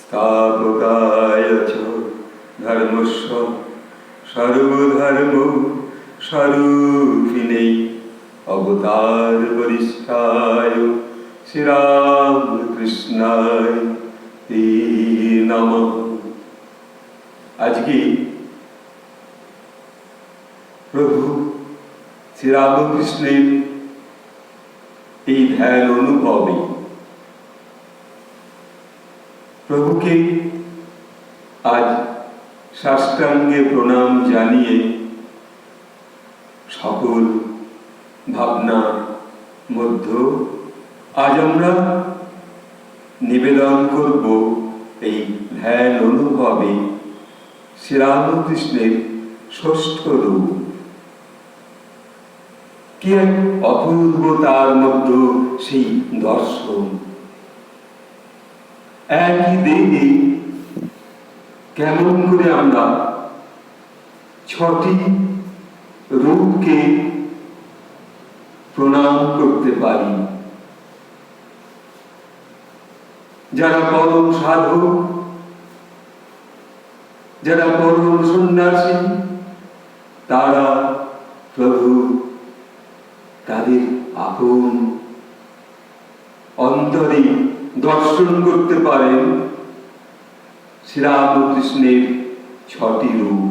স্থাপকায় চ ধর্মস্ব সর্বধর্ম স্বরূপিণে অবতার বরিষ্ঠায় শ্রীরামকৃষ্ণায় নমঃ। আজকে প্রভু শ্রীরামকৃষ্ণের এই ধ্যান অনুভবে প্রভুকে আজ সাষ্টাঙ্গে প্রণাম জানিয়ে সকল ভাবনা মধ্য আজ আমরা নিবেদন করব এই ধ্যান অনুভবে শ্রীরামকৃষ্ণের ষষ্ঠ রূপ। কি এক অপূর্ব তার মধ্যে সেই দর্শন। একই দেহে কেমন করে আমরা ছটি রূপকে প্রণাম করতে পারি। যারা পরম সাধক, যারা পরম সন্ন্যাসী, তারা প্রভু তাদের আপন অন্তরে দর্শন করতে পারেন শ্রীরামকৃষ্ণের ছটি রূপ।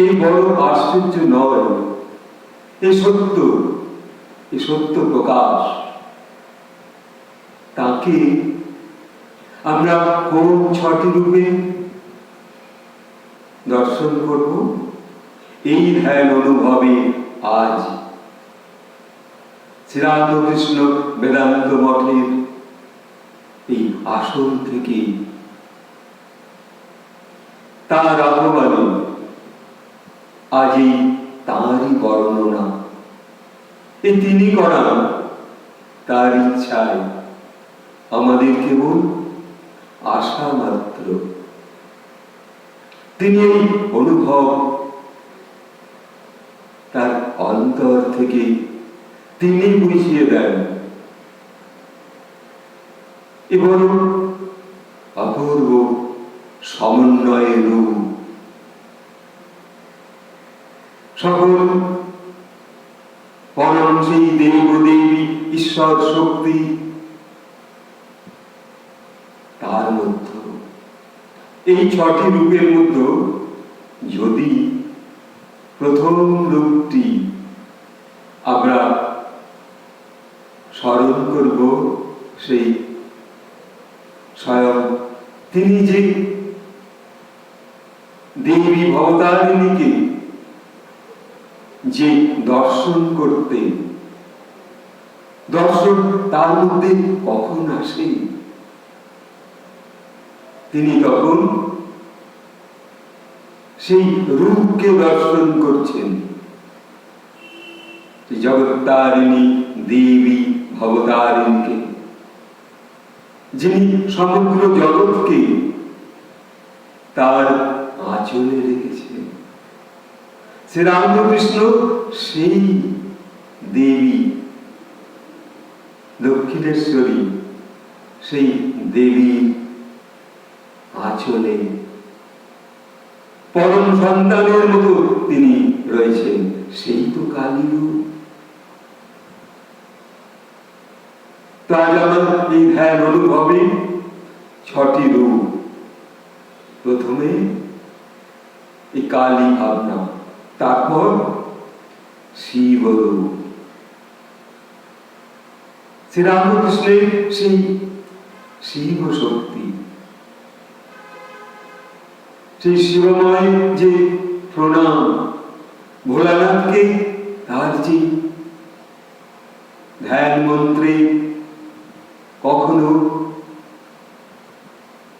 এই বড় আশ্চর্য নয়, এ সত্য প্রকাশ। তাকে আমরা কোন ছটি রূপে দর্শন করব? এই ধ্যান অনুভবে আজ শ্রীরামকৃষ্ণ বেদান্ত মঠের এই আসন থেকে তার আহ্বানে আজই তাঁরই বর্ণনা, তিনি করান তার ইচ্ছায় আমাদের কেবল আশা মাত্র। তিনি এই অনুভব তার অন্তর থেকে তিনি বুঝিয়ে দেন এবং অপূর্ব সমন্বয়ের রূপ। সকল পরম সেই দেব দেবী ঈশ্বর শক্তি তার মধ্যে এই ছটি রূপের মধ্যে যদি প্রথম রূপটি আমরা স্মরণ করব, সেই স্বয়ং তিনি যে দেবী ভবতারিণীকে যে দর্শন করতেন, দর্শন তার মধ্যে কখন আসে? তিনি তখন সেই রূপকে দর্শন করছেন, জগত্তারিণী দেবী ভবতারিণীকে, যিনি সমগ্র জগৎকে তার আঁচলে রেখেছেন। শ্রীরামকৃষ্ণ সেই দেবী দক্ষিণেশ্বরী, সেই দেবীর আঁচলে পরম সন্তানের মতো তিনি রয়েছেন। সেই তো কালী রূপ। তাই আমার এই ধ্যান অনুভবে ছটি রূপ। প্রথমে এই কালী ভাবনা, তারপর শিব রূপ। শ্রীরামকৃষ্ণের সেই শিব শক্তি, সেই শিবময় যে প্রণাম, ভোলানাথকে তার যে ধ্যান মন্ত্রে কখনো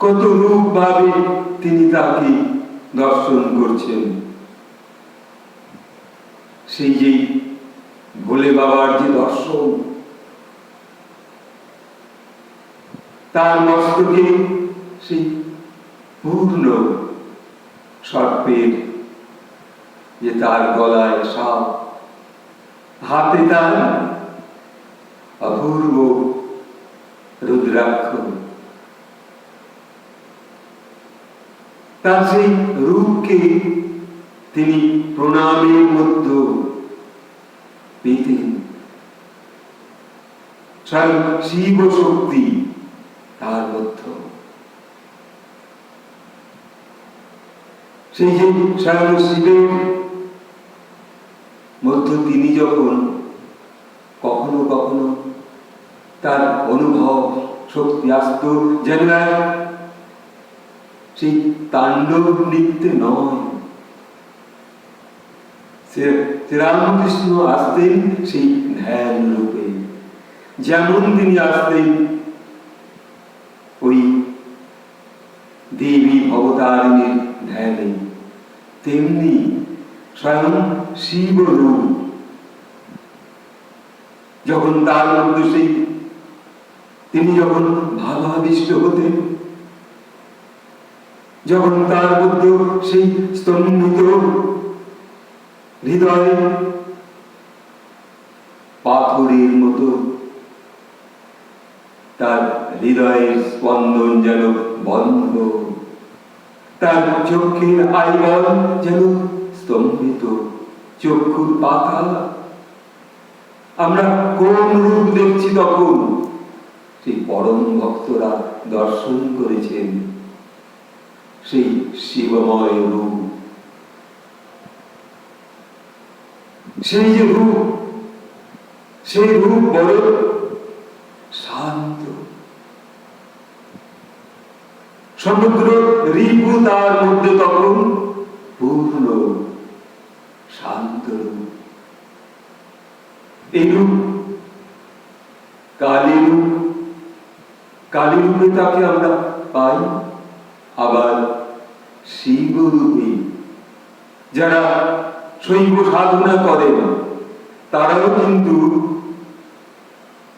কত রূপ ভাবে তিনি তাকে দর্শন করছেন। সেই যে ভোলে বাবার যে দর্শন, তার মস্তকে সেই পূর্ণ সর্পের যে তার গলায় সাপ, হাতে তার অপূর্ব রুদ্রাক্ষ। তার সেই রূপকে তিনি প্রণামের মধ্যে পেতেন। স্বয়ং শিব শক্তি তার মধ্যে, সেই যে স্বয়ং শিবের মধ্যে তিনি যখন কখনো কখনো তার অনুভব শক্তি আসত, যেন সেই তাণ্ডব নৃত্যে নয়, শ্রীরামকৃষ্ণ আসতেন সেই ধ্যান রূপে। যেমন তিনি আসতেন ওই দেবী ভবতারিণীর ধ্যানে, তেমনি স্বয়ং শিব রূপ যখন তার মধ্যে সেই তিনি যখন ভাবাবিষ্ট হতেন, যখন তার মধ্যে সেই স্তম্ভিত হৃদয়ে পাথরের মতো তার হৃদয়ের স্পন্দন যেন বন্ধ, তার চোখের আইবল যেন স্তম্ভিত, চক্ষুর পাতা। আমরা কোন রূপ দেখছি তখন? সেই পরম ভক্তরা দর্শন করেছেন সেই শিবময় রূপ। সেই যে রূপ, সেই রূপ বড় শান্ত, সমুদ্র রিপু তার মধ্যে তখন পূর্ণ শান্ত রূপ। এই রূপ কালী রূপ, কালী রূপে তাকে আমরা পাই। আবার শিব রূপে যারা শৈব সাধনা করেন তারাও কিন্তু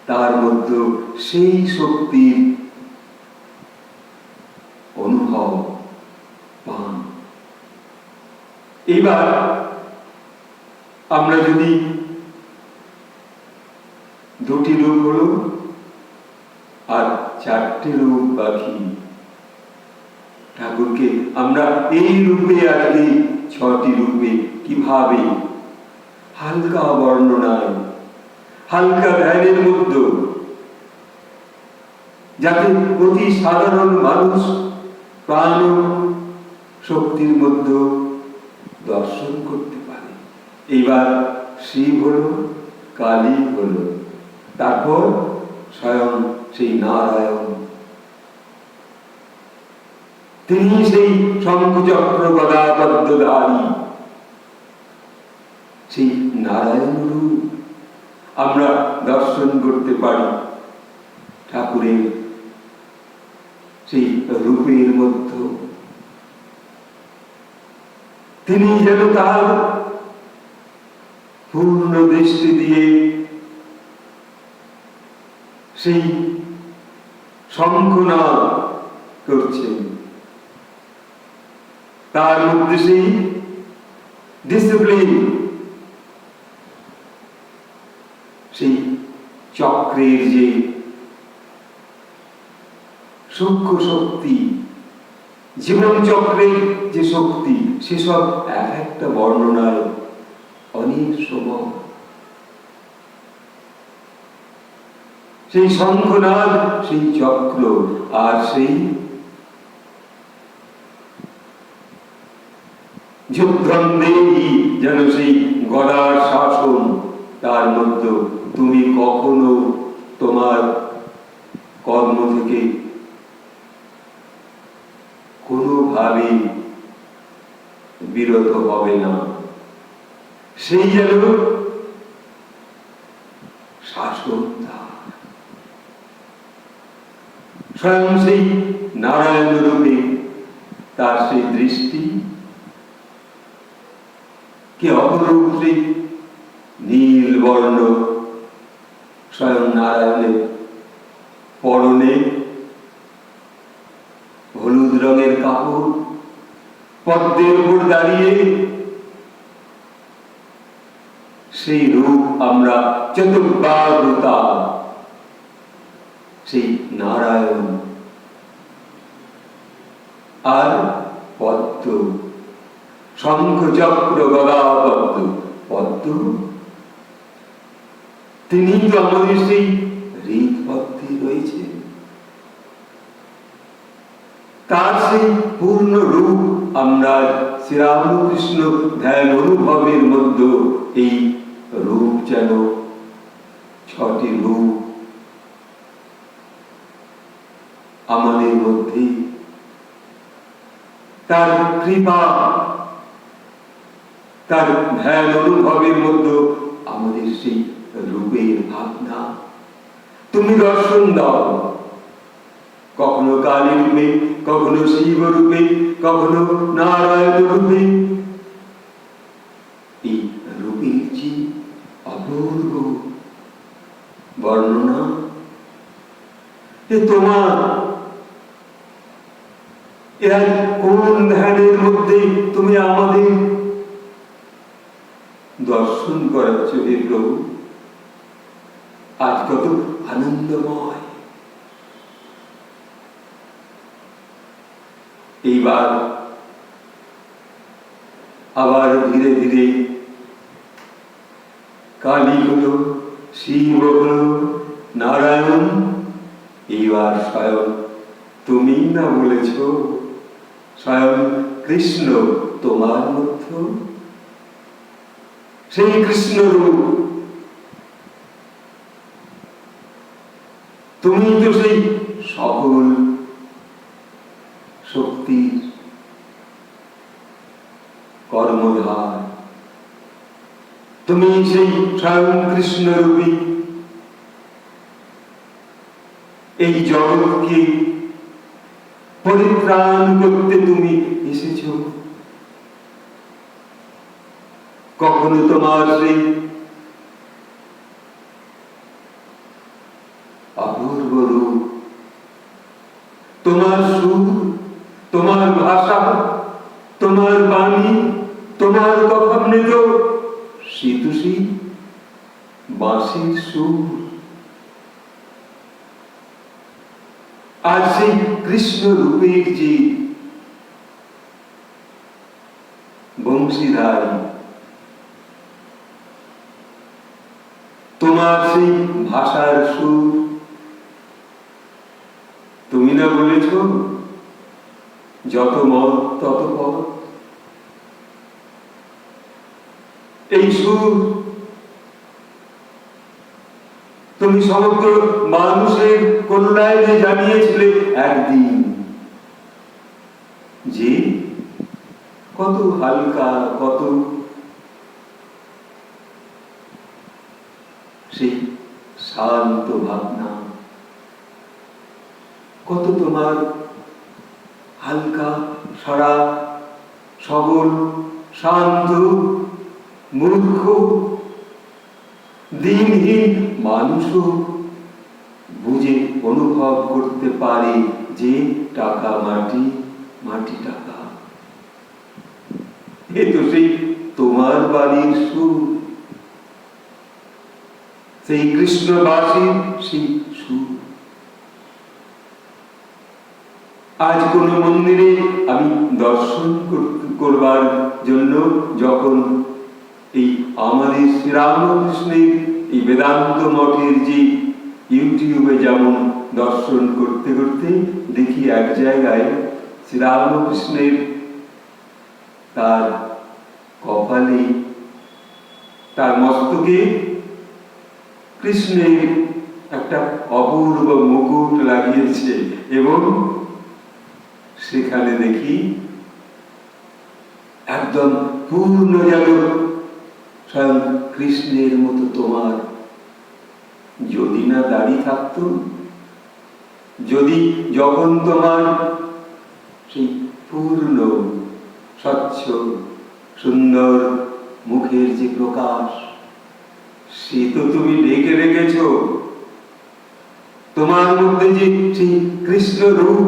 তার মধ্যে সেই শক্তির অনুভব পান। এবার আমরা যদি দুটি রূপ হলো আর চারটি রূপ বাকি, ঠাকুরকে আমরা এই রূপে আজকে ছটি রূপে কিভাবে হালকা বর্ণনায়, হালকা ধ্যানের মধ্যে, যাতে অতি সাধারণ মানুষ প্রাণ শক্তির মধ্যে দর্শন করতে পারে। এইবার শিব হলো, কালী হলো, তারপর স্বয়ং সেই নারায়ণ, তিনি সেই শঙ্খচক্র গদা পদ্মধারী, সেই নারায়ণ রূপ আমরা দর্শন করতে পারি ঠাকুরের সেই রূপের মধ্যে। তিনি যেন তার পূর্ণ দৃষ্টি দিয়ে সেই শঙ্খনাদ করছেন, তার মধ্যে সেই ডিসিপ্লিন, সেই চক্রের যে সূক্ষ্ম শক্তি, জীবন চক্রের যে শক্তি, সেসব এক একটা বর্ণনায় অনেক সময় সেই শঙ্খনাদ, সেই চক্র, আর সেই যুদ্ধন্দেহী যেন সেই গদার শাসন, তার মধ্যে তুমি কখনো তোমার কর্ম থেকে কোনোভাবে বিরত হবে না, সেই যেন শাসন। স্বয়ং সেই নারায়ণ রূপে তার সেই দৃষ্টি কি অপরূপ, সেই নীল বর্ণ স্বয়ং নারায়ণের পরনে হলুদ রঙের কাপড়, পদ্মের উপর দাঁড়িয়ে সেই রূপ আমরা চতুর্বার হতাম, সেই নারায়ণ আর পদ্ম, শঙ্খ চক্র গদা পদ্ম, পদ্ম তিনি তো আমাদের সেই হৃদপদ্মে রয়েছে। তার সেই পূর্ণ রূপ আমরা শ্রীরামকৃষ্ণ ধ্যান অনুভবের মধ্যে এই রূপ যেন ছটি রূপ আমাদের মধ্যে, তার কৃপা, তার ধ্যান অনুভবের মধ্যে আমাদের সেই রূপের ভাবনা তুমি দর্শন দাও, কখনো কালী রূপে, কখনো শিব রূপে, কখনো নারায়ণ রূপে। এই রূপের যে অপূর্ব বর্ণনা, তোমার এরা কোন ধ্যানের মধ্যে তুমি আমাদের দর্শন করাচ্ছ হে প্রভু। আজ কত আনন্দময়। এইবার আবার ধীরে ধীরে কালী হলো, শিব হলো, নারায়ণ, এইবার স্বয়ং তুমি না বলেছ স্বয়ং কৃষ্ণ তোমার মধ্যে, সেই কৃষ্ণ রূপ তুমি তো সেই সকল শক্তির কর্মধার, তুমি সেই স্বয়ং কৃষ্ণ রূপী এই জগৎকে পরিত্রাণ করতে তুমি এসেছ। কখনো তোমার সেই অপূর্ব রূপ, তোমার সুর, তোমার ভাষা, তোমার বাণী, তোমার কথামৃত শীতুষী বাঁশির সুর, আর সেই কৃষ্ণ রূপের যে বংশীধারী, তোমার সেই ভাষার সুর, তুমি না বলেছ যত মত তত পথ। এই সুর তুমি সমগ্র মানুষের কল্যাণে জানিয়েছিলে একদিন, যে কত হালকা, কত সেই শান্ত ভাবনা, কত তোমার হালকা সারা সবল শান্ত মূর্খ দিনহীন মানুষও বুঝে অনুভব করতে পারে যে টাকা মাটি, মাটি টাকা। এ তো সেই তোমার বাড়ির সুর, সেই কৃষ্ণবাসীর সেই সুর। আজ কোন মন্দিরে আমি দর্শন করবার জন্য যখন এই আমাদের শ্রীরামকৃষ্ণের এই বেদান্ত মঠের যে ইউটিউবে যেমন দর্শন করতে করতে দেখি এক জায়গায় শ্রীরামকৃষ্ণের তার কপালে, তার মস্তকে কৃষ্ণের একটা অপূর্ব মুকুট লাগিয়েছে, এবং সেখানে দেখি একদম পূর্ণ যেন স্বয়ং কৃষ্ণের মতো তোমার যদি না দাড়ি থাকত, যদি যখন তোমার সেই পূর্ণ স্বচ্ছ সুন্দর মুখের যে প্রকাশ, সে তো তুমি ঢেকে রেখেছ, তোমার মধ্যে যে সেই কৃষ্ণ রূপ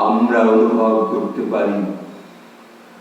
আমরা অনুভব করতে পারি।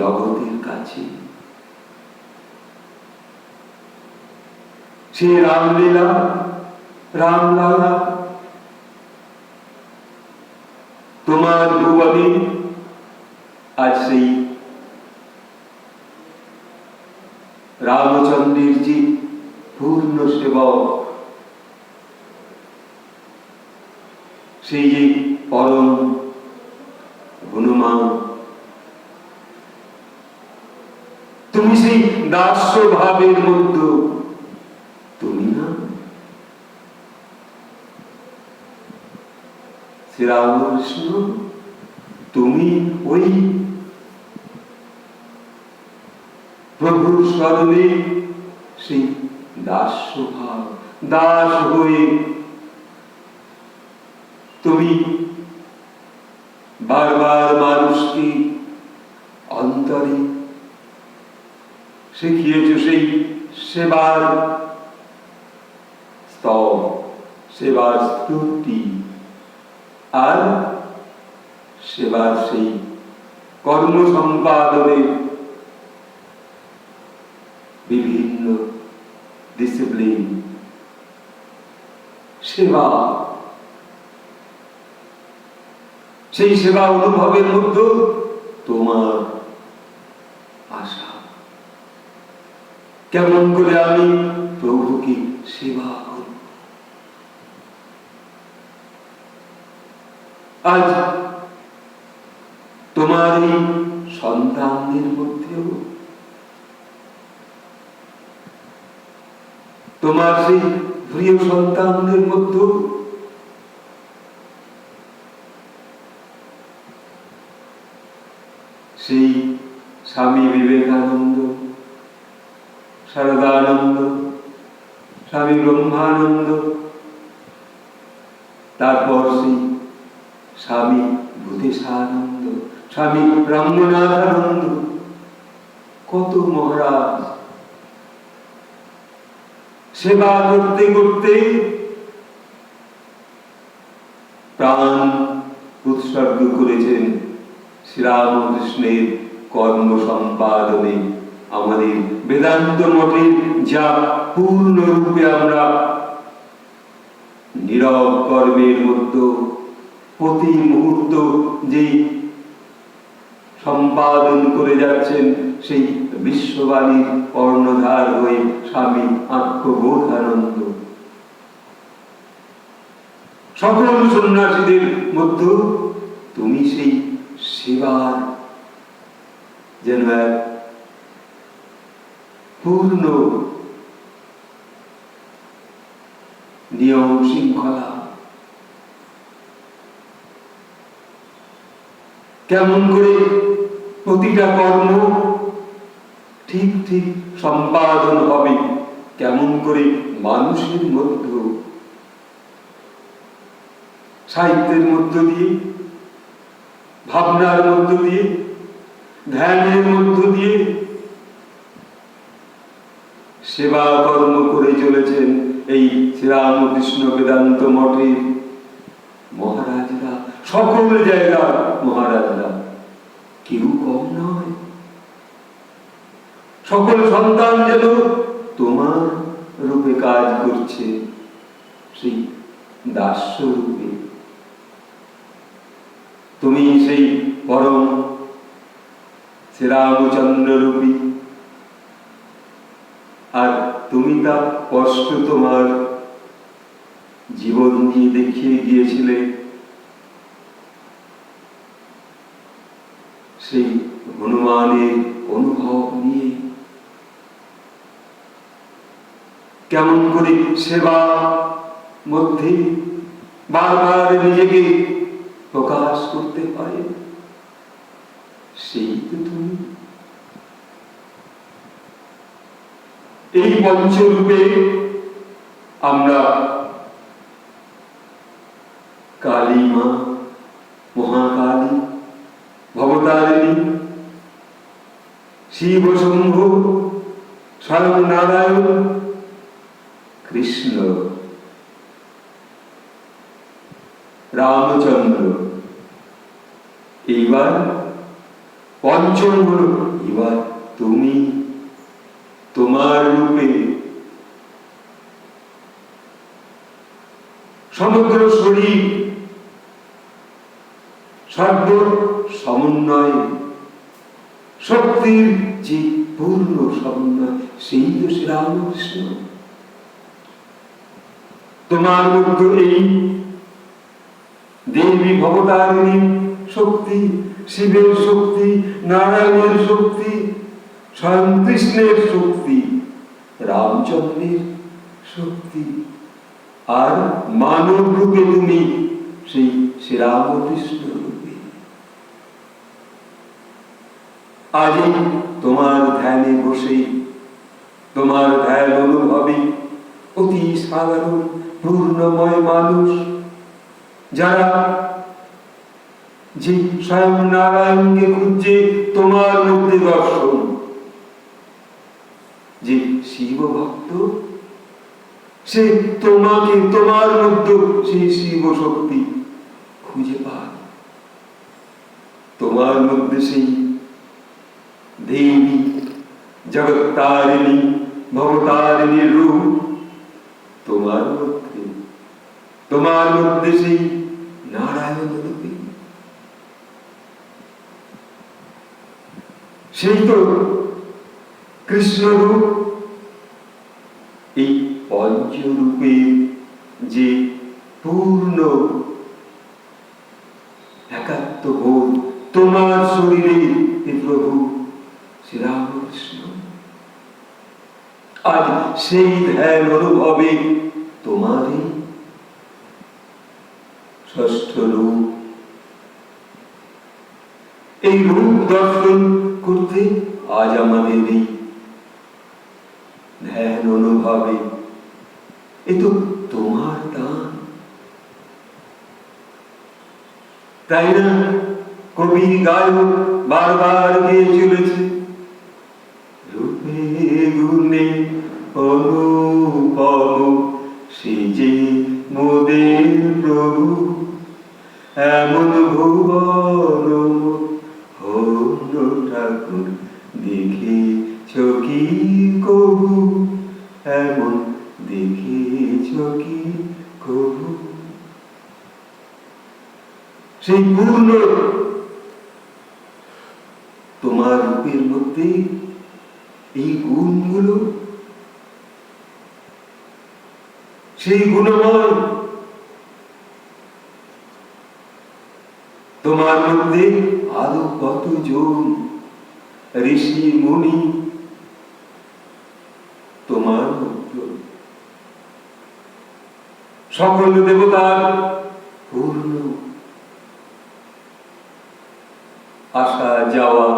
জগতের কাছে। সে রামলীলা, রামলালা তোমার ভুবনে আজ সেই রামচন্দ্রের যে পূর্ণ সেবক, সেই যে পরম হনুমান, তুমি সেই দাস্য ভাবের মধ্যে, তুমি না শ্রীরামকৃষ্ণ, তুমি ওই প্রভুর স্মরণে সেই দাস্য ভাব, দাস হয়ে তুমি বারবার মানুষকে অন্তরে শিখিয়েছ সেই সেবার স্তব, সেবার স্তুতি, আর সেবার সেই কর্ম সম্পাদনে বিভিন্ন ডিসিপ্লিন, সেবা, সেই সেবা অনুভবের মধ্যে তোমার আশা, কেমন করে আমি প্রভুকে সেবা করব। আজ তোমার এই সন্তানদের মধ্যেও, তোমার সেই প্রিয় সন্তানদের মধ্যেও সেই স্বামী বিবেকানন্দ, শারদানন্দ, স্বামী ব্রহ্মানন্দ, তারপর সেই স্বামী ভূতেশানন্দ, স্বামী রামনাথানন্দ, কত মহারাজ সেবা করতে করতে প্রাণ উৎসর্গ করেছেন শ্রীরামকৃষ্ণের কর্ম সম্পাদনে। আমাদের বেদান্ত মঠের যা পূর্ণরূপে আমরা নীরব কর্মের মধ্যে প্রতি মুহূর্ত যে সম্পাদন করে যাচ্ছেন, সেই বিশ্ববাণীর কর্ণধার হয়ে স্বামী আত্মবোধানন্দ, সকল সন্ন্যাসীদের মধ্যে তুমি সেই সেবার যেন এক পূর্ণ নিয়ম শৃঙ্খলা, কেমন করে প্রতিটা কর্ম ঠিক ঠিক সম্পাদন হবে, কেমন করে মানুষের মধ্যে, সাহিত্যের মধ্য দিয়ে, ভাবনার মধ্য দিয়ে, ধ্যানের মধ্য দিয়ে সেবা কর্ম করে চলেছেন এই শ্রীরামকৃষ্ণ বেদান্ত মঠের মহারাজরা, সকল জায়গার মহারাজরা, কেউ কম নয়। সকল সন্তান যেন তোমার রূপে কাজ করছে, সেই দাস্য রূপে। তুমি সেই পরম শ্রীরামচন্দ্র রূপী, আর তুমি তা কষ্ট তোমার জীবন দিয়ে দেখিয়ে গিয়েছিলে। সেই হনুমানের অনুভব নিয়ে কেমন করে সেবা মধ্যে বারবার নিজেকে প্রকাশ করতে পারে, সেই তো তুমি। এই পঞ্চরূপে আমরা কালী মা, মহাকালী, ভবতারিণী, শিব শম্ভু, স্বয়ং নারায়ণ, কৃষ্ণ, রামচন্দ্র, এইবার পঞ্চম হল এবার তুমি তোমার রূপে সমগ্র শরীর সর্ব সমন্বয় শক্তির যে পূর্ণ সমন্বয়, সেই তো শ্রীরামকৃষ্ণ। তোমার মধ্যে এই দেবী ভবতারিণী শক্তি, শিবের শক্তি, নারায়ণের শক্তি, স্বয়ং কৃষ্ণের শক্তি, রামচন্দ্রের শক্তি, আর মানব রূপে তুমি সেই শ্রীরামকৃষ্ণ রূপে। আজ তোমার ধ্যানে বসে, তোমার ধ্যান অনুভবে অতি সাধারণ পূর্ণময় মানুষ, যারা যে স্বয়ং নারায়ণকে খুঁজছে তোমার মধ্যে দর্শন, যে শিব ভক্ত, সে তোমাকে তোমার মধ্যে সেই শিব শক্তি খুঁজে পায়। তোমার মধ্যে সেই দেবী জগত্তারিণী ভবতারিণীর রূপ, তোমার মধ্যে সেই নারায়ণ রূপে, সেই তো কৃষ্ণ রূপ। এই পঞ্চরূপে যে পূর্ণ একাত্মবোধ তোমার শরীরে, প্রভু শ্রীরামকৃষ্ণ। আজ সেই ধ্যান অনুভবে তোমারই ষষ্ঠ রূপ, এই রূপ দর্শন করতে আজ আমাদের এই ধ্যান অনুভবে, এ তো তোমার দান, তাই না? কবি গায়ক বারবার গিয়ে চলেছে, রূপে গুণে অনুপম সেজে মোদের প্রভু, এমন ভুবন হল ঠাকুর দেখেছ কি কবু, এমন দেখেছ কি কবু। সেই পূর্ণ তোমার রূপের মধ্যে এই গুণগুলো, সেই গুণময় তোমার মধ্যে আরো কতজন ঋষি মুনি তোমার মধ্যে, সকল দেবতার পূর্ণ আসা যাওয়া,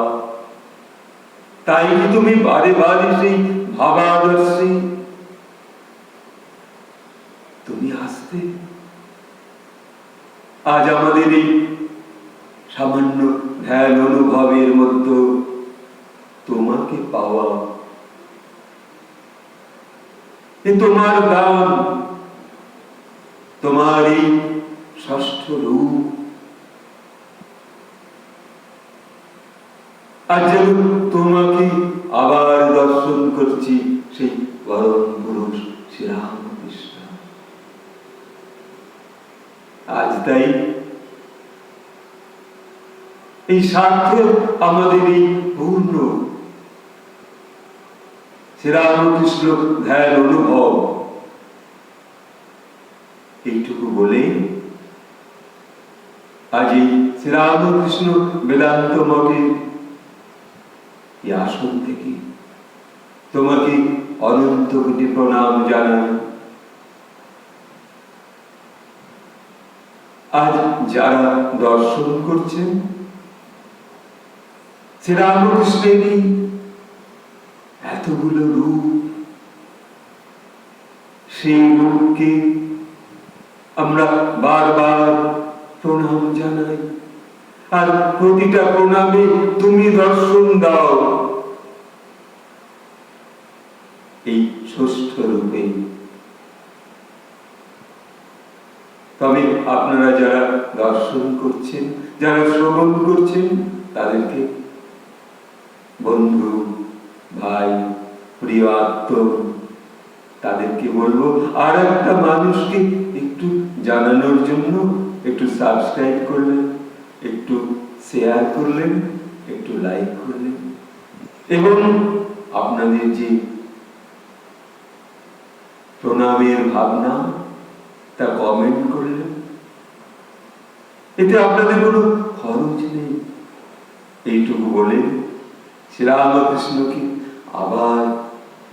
তাই তুমি বারে বারে সেই ভাবাদর্শে তুমি আসতে। আজ আমাদের এই সামান্য ধ্যান অনুভবের মধ্যে তোমাকে পাওয়া, তোমার দান, তোমার এই ষষ্ঠ রূপ। আজ যেন তোমাকে আবার দর্শন করছি, সেই পরম পুরুষ শ্রীরামকৃষ্ণ। আজ তাই এই সার্থক আমাদের এই পূর্ণ শ্রীরামকৃষ্ণ ধ্যান অনুভব। এইটুকু বলে আজ এই শ্রীরামকৃষ্ণ বেদান্ত মঠের এই আসন থেকে তোমাকে অনন্ত কোটি প্রণাম জানাই। আজ যারা দর্শন করছেন শ্রীরামকৃষ্ণেরই এতগুলো রূপ, সেই রূপকে আমরা বারবার প্রণাম জানাই, আর প্রতিটা প্রণামে তুমি দর্শন দাও এই ষষ্ঠ রূপে। তবে আপনারা যারা দর্শন করছেন, যারা শ্রবণ করছেন, তাদেরকে বন্ধু, ভাই, প্রিয় আত্ম, তাদেরকে বলবো আর একটা মানুষকে একটু জানানোর জন্য একটু সাবস্ক্রাইব করলেন, একটু শেয়ার করলেন, একটু লাইক করলেন, এবং আপনাদের যে প্রণামের ভাবনা তা কমেন্ট করলেন। এতে আপনাদের কোনো খরচ নেই। এইটুকু বলে শ্রীরামকৃষ্ণকে আবার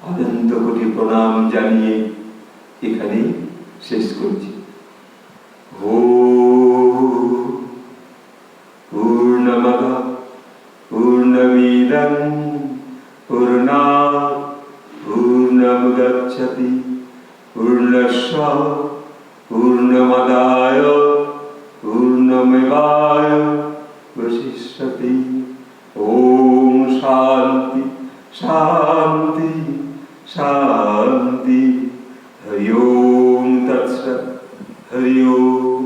অনন্ত কোটি প্রণাম জানিয়ে এখানেই শেষ করছি। পূর্ণমদ পূর্ণমিদং পূর্ণাৎ পূর্ণমুদচ্যতে পূর্ণস্য পূর্ণমাদায় পূর্ণমেবাবশিষ্যতে। ওম শান্তি শান্তি শান্তি। হরি ওম তৎসৎ। হরি ওম।